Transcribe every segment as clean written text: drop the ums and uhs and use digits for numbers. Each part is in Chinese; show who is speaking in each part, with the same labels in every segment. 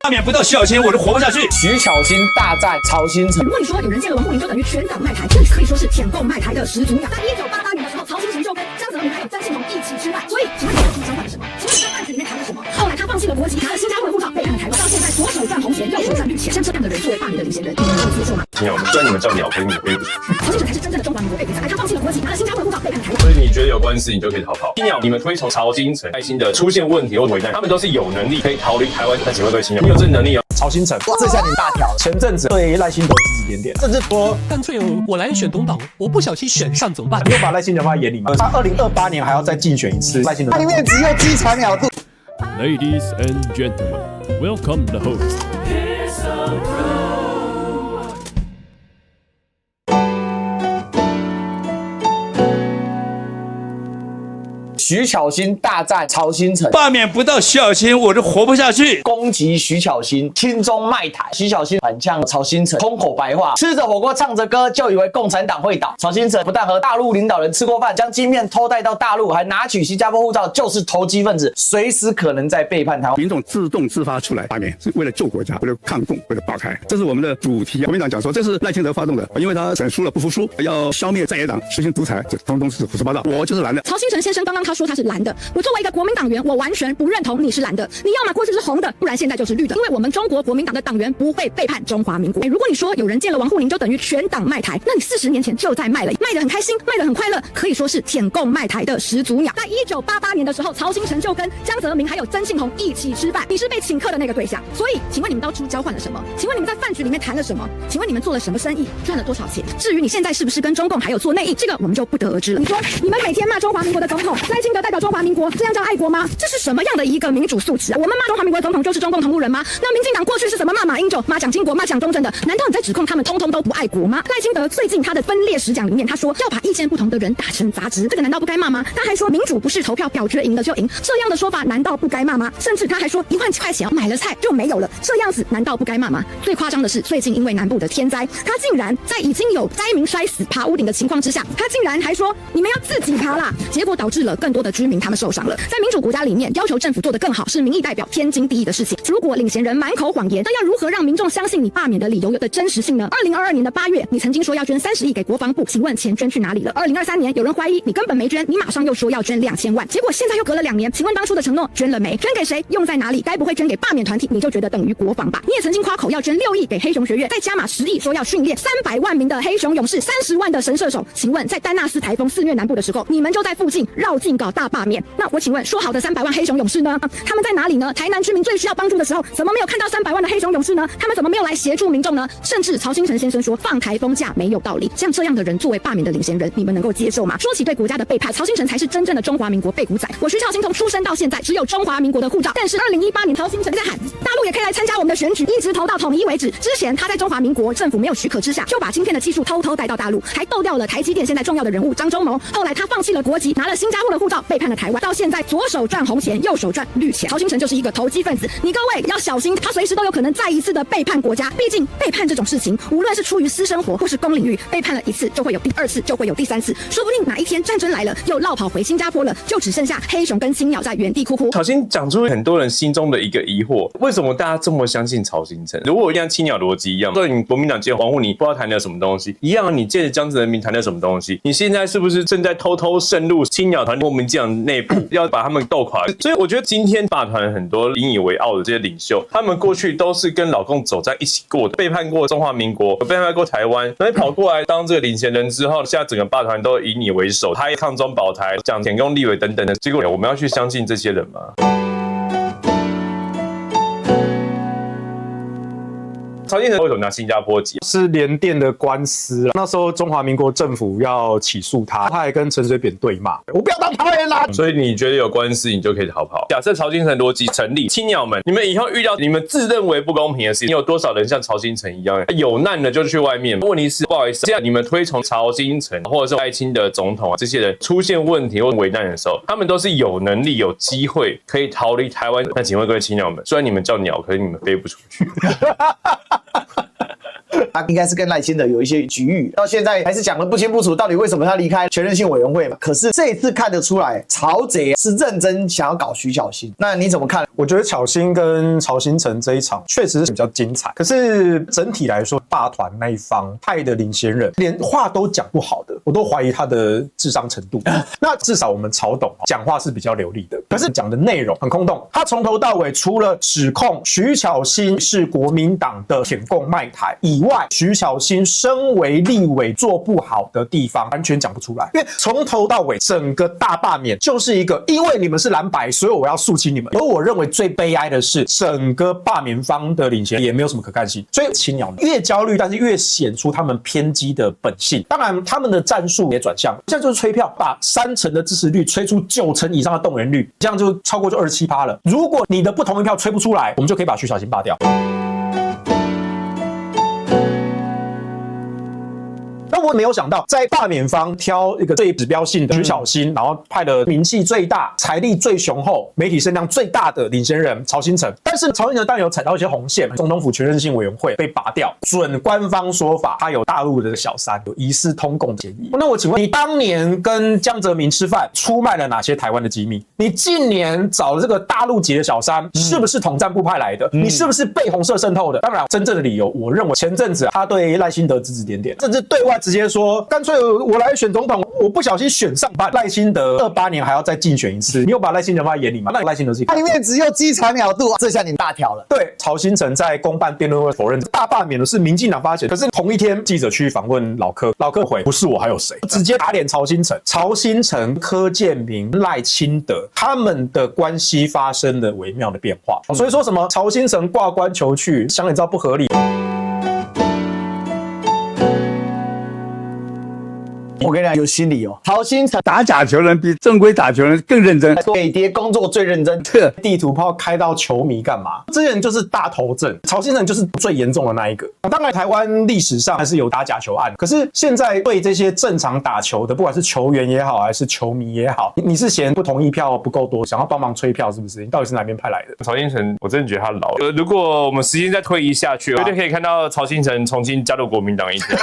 Speaker 1: 罢免不到徐小清，我就活不下去。
Speaker 2: 徐巧芯大战曹新成。
Speaker 3: 如果你说有人见了王沪宁就等于全党卖台，这可以说是舔共卖台的始祖鸟。在1988年的时候，曹新成就跟江泽民还有曾庆红一起吃饭，所以请问你当初交换了什么？请问你在案子里面谈了什么？后来他放弃了国籍，拿了新加坡的护照，背叛了台湾，到现在左手赚红钱，右手赚绿钱。像这样的人作为罢免的领衔人，你们能接受吗？
Speaker 1: 听我们，虽然你们叫鸟，可是你们飞不出去。
Speaker 3: 曹新成才是真正的中华民国被捕仔，他放弃了国籍，拿了新加坡的护照，背叛了台湾。
Speaker 1: 所以你觉得有官司，你就可以逃跑。青鸟，你们推崇曹新成、赖清德出现问题或危难，他们都是有能力可以逃离台湾。但请问各位青鸟，你有这能力哦？
Speaker 2: 曹新成，哇，这下你大条了。前阵子对赖清德指指点点，甚至说
Speaker 4: 干脆我来选总统，我不小心选上怎么办？
Speaker 2: 没有把赖清德放在眼里吗？他2028年还要再竞选一次，赖清德，他里面只有鸡肠鸟肚。
Speaker 5: Ladies and gentlemen, welcome the host.
Speaker 2: 徐巧芯大战曹新成，
Speaker 1: 罢免不到徐小清，我就活不下去。
Speaker 2: 攻击徐巧芯，亲中卖台。徐巧芯反向曹新成，空口白话，吃着火锅唱着歌，就以为共产党会倒。曹新成不但和大陆领导人吃过饭，将金片偷带到大陆，还拿取新加坡护照，就是投机分子，随时可能在背叛台湾。
Speaker 6: 民众自动自发出来罢免，是为了救国家，为了抗共，为了保台，这是我们的主题。国民党讲说这是赖清德发动的，因为他选输了不服输，要消灭在野党，实行独裁，这通通是胡说八道。我就是蓝的。
Speaker 3: 曹新成先生刚刚他说他是蓝的，我作为一个国民党员，我完全不认同你是蓝的。你要么过去是红的，不然现在就是绿的。因为我们中国国民党的党员不会背叛中华民国。如果你说有人见了王沪宁就等于全党卖台，那你40年前就在卖了，卖得很开心，卖得很快乐，可以说是舔共卖台的始祖鸟。在1988年的时候，曹新成就跟江泽民还有曾庆红一起吃饭，你是被请客的那个对象。所以，请问你们当初交换了什么？请问你们在饭局里面谈了什么？请问你们做了什么生意，赚了多少钱？至于你现在是不是跟中共还有做内应，这个我们就不得而知了。你说你们每天骂中华民国的总统赖清德代表中华民国，这样叫爱国吗？这是什么样的一个民主素质啊？我们骂中华民国总统就是中共同路人吗？那民进党过去是什么骂马英九、骂蒋经国、骂蒋中正的？难道你在指控他们通通都不爱国吗？赖清德最近他的分裂实讲里面，他说要把意见不同的人打成杂质，这个难道不该骂吗？他还说民主不是投票表决赢了就赢，这样的说法难道不该骂吗？甚至他还说1万块钱买了菜就没有了，这样子难道不该骂吗？最夸张的是，最近因为南部的天灾，他竟然在已经有灾民摔死爬屋顶的情况之下，他竟然还说你们要自己爬啦，结果导致了更多的居民他们受伤了。在民主国家里面，要求政府做得更好是民意代表天经地义的事情。如果领衔人满口谎言，那要如何让民众相信你罢免的理由的真实性呢？2022年的8月，你曾经说要捐30亿给国防部，请问钱捐去哪里了？2023年有人怀疑你根本没捐，你马上又说要捐2000万，结果现在又隔了2年，请问当初的承诺捐了没？捐给谁？用在哪里？该不会捐给罢免团体，你就觉得等于国防吧？你也曾经夸口要捐6亿给黑熊学院，再加码10亿说要训练300万名的黑熊勇士，30万的神射手。请问在丹纳斯台风肆虐南部的时候，你们就在附近绕境搞大罢免。那我请问说好的300万黑熊勇士呢？他们在哪里呢？台南居民最需要帮助的时候，怎么没有看到300万的黑熊勇士呢？他们怎么没有来协助民众呢？甚至曹新成先生说放台风假没有道理，像这样的人作为罢免的领衔人，你们能够接受吗？说起对国家的背叛，曹新成才是真正的中华民国背骨仔。我徐巧芯从出生到现在只有中华民国的护照，但是2018年曹新成在喊大陆也可以来参加我们的选举，一直投到统一为止。之前他在中华民国政府没有许可之下，就把晶片的技术偷偷带到大陆，还斗掉了台积电现在重要的人物张忠谋。后来他放弃了国籍，拿了新加坡的护照，背叛了台湾，到现在左手赚红钱，右手赚绿钱。曹新成就是一个投机分子，你各位要小心，他随时都有可能再一次的背叛国家。毕竟背叛这种事情，无论是出于私生活或是公领域，背叛了1次就会有第2次，就会有第3次，说不定哪一天战争来了，又落跑回新加坡了，就只剩下黑熊跟青鸟在原地哭哭。
Speaker 1: 曹新讲出很多人心中的一个疑惑，为什么大家这么相信曹新成？如果像青鸟逻辑一样，说你国民党见王沪宁不知道谈了什么东西一样，你见江泽民谈了什么东西？你现在是不是正在偷偷渗入青鸟团或民进党内部，要把他们斗垮？所以我觉得今天罢团很多引以为傲的这些领袖，他们过去都是跟老共走在一起过的，背叛过中华民国，背叛过台湾，所以跑过来当这个领衔人之后，现在整个罢团都以你为首，他也抗中保台，讲舔共立委等等的，结果我们要去相信这些人吗？曹新成为什么拿新加坡籍？
Speaker 7: 是联电的官司那时候中华民国政府要起诉他，他还跟陈水扁对骂，我不要当台湾人啦。
Speaker 1: 所以你觉得有官司，你就可以逃跑？假设曹新成逻辑成立，青鸟们，你们以后遇到你们自认为不公平的事，你有多少人像曹新成一样有难了就去外面？问题是，不好意思，这样你们推崇曹新成或者是赖清德总统这些人出现问题或危难的时候，他们都是有能力、有机会可以逃离台湾。那请问各位青鸟们，虽然你们叫鸟，可是你们飞不出去。
Speaker 2: 他应该是跟赖清德有一些局域，到现在还是讲得不清不楚，到底为什么他离开全任性委员会嘛？可是这一次看得出来，曹贼是认真想要搞徐小新。那你怎么看？
Speaker 7: 我觉得巧芯跟曹兴诚这一场确实是比较精彩，可是整体来说，霸团那一方派的领衔人连话都讲不好的，我都怀疑他的智商程度。那至少我们曹董讲话是比较流利的，可是讲的内容很空洞。他从头到尾除了指控徐巧芯是国民党的舔共卖台以外，徐巧芯身为立委做不好的地方完全讲不出来，因为从头到尾整个大罢免就是一个因为你们是蓝白，所以我要肃清你们。而我认为最悲哀的是，整个罢免方的领衔也没有什么可干性，所以青鸟越焦虑，但是越显出他们偏激的本性。当然，他们的战术也转向，现在就是吹票，把30%的支持率吹出90%以上的动员率，这样就超过就27%了。如果你的不同意票吹不出来，我们就可以把徐小新罢掉。但我没有想到，在罢免方挑一个最指标性的徐小新，然后派了名气最大、财力最雄厚、媒体声量最大的领衔人曹兴诚。但是曹兴诚当然有踩到一些红线，总统府全任性委员会被拔掉，准官方说法他有大陆的小三，有疑似通共嫌疑。那我请问你，当年跟江泽民吃饭，出卖了哪些台湾的机密？你近年找了这个大陆籍的小三，是不是统战部派来的？你是不是被红色渗透的？当然，真正的理由，我认为前阵子他对赖清德指指点点，甚至对外直接说，干脆我来选总统，我不小心选上，把赖清德28年还要再竞选一次，你有把赖清德放在眼里吗？那赖清德是
Speaker 2: 他里面只有鸡肠鸟肚，这下你大条了。
Speaker 7: 对，曹兴诚在公办辩论会否认大罢免的是民进党发起，可是同一天记者去访问老柯，老柯回不是我还有谁，直接打脸曹兴诚。曹兴诚、柯建铭、赖清德他们的关系发生了微妙的变化，所以说什么曹兴诚挂冠求去，想也知道不合理。
Speaker 2: 我跟你讲，有心理哦。曹兴诚
Speaker 6: 打假球人比正规打球人更认真，
Speaker 2: 北谍工作最认真，
Speaker 7: 地图炮开到球迷干嘛？这些人就是大头症，曹兴诚就是最严重的那一个。当然，台湾历史上还是有打假球案，可是现在对这些正常打球的，不管是球员也好，还是球迷也好，你是嫌不同意票不够多，想要帮忙催票是不是？你到底是哪边派来的？
Speaker 1: 曹兴诚，我真的觉得他老了。如果我们时间再推移下去，绝对可以看到曹兴诚重新加入国民党一天。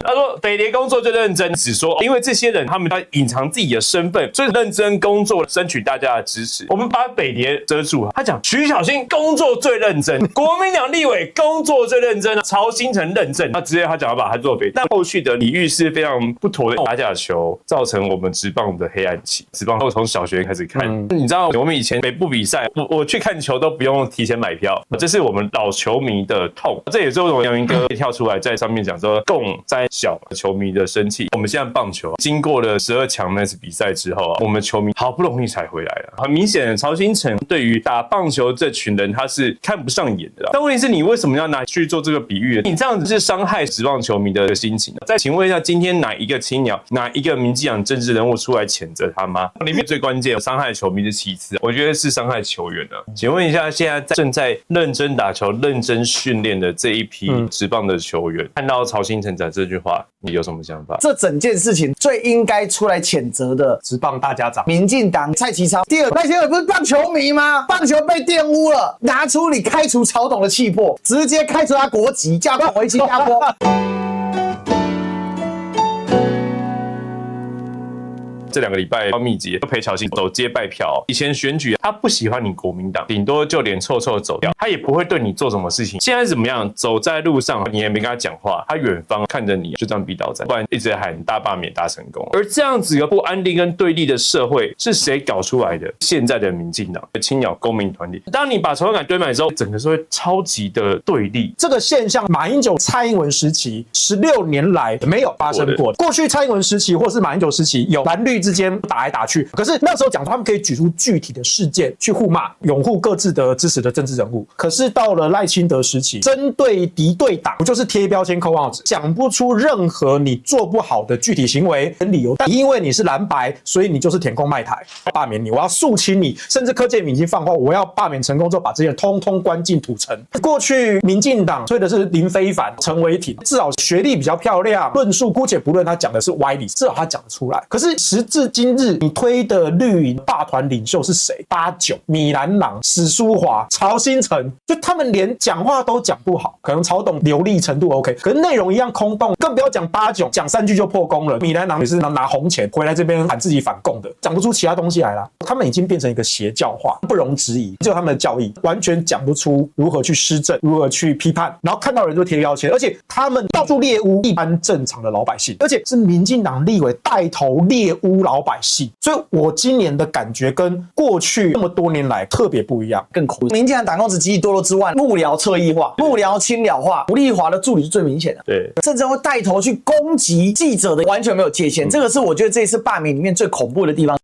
Speaker 1: 他说北谍工作最认真，只说因为这些人他们要隐藏自己的身份，所以认真工作，争取大家的支持。我们把北谍遮住，他讲徐小新工作最认真，国民党立委工作最认真，曹兴诚认证，他直接他讲要把他做北，但后续的礼遇是非常不妥的，打假球造成我们职棒的黑暗期。职棒我从小学开始看，你知道我们以前北部比赛，我去看球都不用提前买票，这是我们老球迷的痛。这也是为什么杨明哥跳出来在上面讲说共灾小球迷的生气。我们现在棒球经过了12强那次比赛之后我们球迷好不容易才回来了。很明显，曹兴诚对于打棒球这群人他是看不上眼的。但问题是你为什么要拿去做这个比喻？你这样子是伤害职棒球迷的心情。再请问一下，今天哪一个青鸟，哪一个民进党政治人物出来谴责他吗？里面最关键，伤害球迷是其次，我觉得是伤害球员的。请问一下，现在正在认真打球、认真训练的这一批职棒的球员，看到曹兴诚讲这句话，你有什么想法？
Speaker 2: 这整件事情最应该出来谴责的
Speaker 7: 职棒大家长
Speaker 2: 民进党蔡其昌。第二，那些人不是棒球迷吗？棒球被玷污了，拿出你开除曹董的气魄，直接开除他国籍，叫他回新加坡。
Speaker 1: 这2个礼拜要密集，陪巧芯走街拜票。以前选举他不喜欢你国民党，顶多就脸臭臭走掉，他也不会对你做什么事情。现在怎么样？走在路上你也没跟他讲话，他远方看着你就这样逼倒在，不然一直喊大罢免大成功。而这样子的不安定跟对立的社会是谁搞出来的？现在的民进党青鸟公民团体。当你把仇恨感堆满之后，整个社会超级的对立。
Speaker 7: 这个现象，马英九、蔡英文时期16年来没有发生过。过去蔡英文时期或是马英九时期有蓝绿之间打来打去，可是那时候讲他们可以举出具体的事件去互骂，拥护各自的支持的政治人物。可是到了赖清德时期，针对敌对党，不就是贴标签扣帽子，讲不出任何你做不好的具体行为跟理由，但因为你是蓝白，所以你就是舔共卖台，罢免你，我要肃清你。甚至柯建铭已经放话，我要罢免成功之后把这些人通通关进土城。过去民进党推的是林非凡、陈伟霆，至少学历比较漂亮，论述姑且不论他讲的是歪理，至少他讲得出来。可是时至今日你推的绿营霸团领袖是谁？89、米兰朗、史书华、曹新成，就他们连讲话都讲不好，可能曹董流利程度 OK， 可是内容一样空洞，更不要讲89，讲3句就破功了。米兰朗也是拿红钱回来这边喊自己反共的，讲不出其他东西来啦。他们已经变成一个邪教化，不容置疑，只有他们的教义，完全讲不出如何去施政，如何去批判，然后看到人就贴标签，而且他们到处猎污一般正常的老百姓，而且是民进党立委带头猎污老百姓，所以我今年的感觉跟过去那么多年来特别不一样，
Speaker 2: 更恐怖。民进党党公子极其堕落之外，幕僚侧翼化、幕僚清了化，吴丽华的助理是最明显的，
Speaker 1: 对，
Speaker 2: 甚至会带头去攻击记者的，完全没有界限。这个是我觉得这一次罢免里面最恐怖的地方。